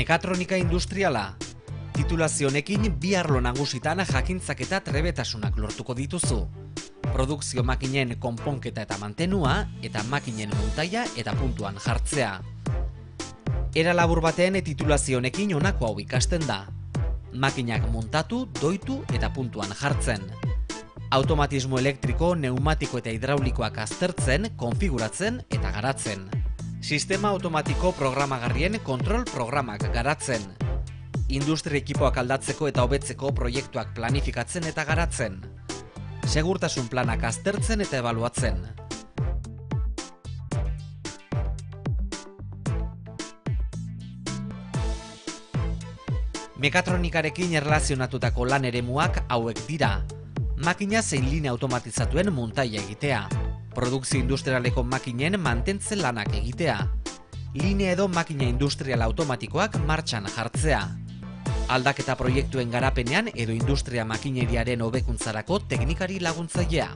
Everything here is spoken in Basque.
Mekatronika industriala. Titulazio honekin bi arlo nagusitan jakintzak eta trebetasunak lortuko dituzu. Produkzio makinen konponketa eta mantenua, eta makinen muntaia eta puntuan jartzea. Era labur batean titulazio honekin honako hau ikasten da. Makinak muntatu, doitu eta puntuan jartzen. Automatismo elektriko, neumatiko eta hidraulikoak aztertzen, konfiguratzen eta garatzen. Sistema automatiko programagarrien kontrol programak garatzen. Industria ekipoak aldatzeko eta hobetzeko proiektuak planifikatzen eta garatzen. Segurtasun planak aztertzen eta ebaluatzen. Mekatronikarekin erlazionatutako lan eremuak hauek dira. Makina zein linea automatizatuen muntaia egitea. Produkzio industrialeko makinen mantentzen lanak egitea. Linea edo makina industrial automatikoak martxan jartzea. Aldaketa proiektuen garapenean edo industria makineriaren hobekuntzarako teknikari laguntzailea.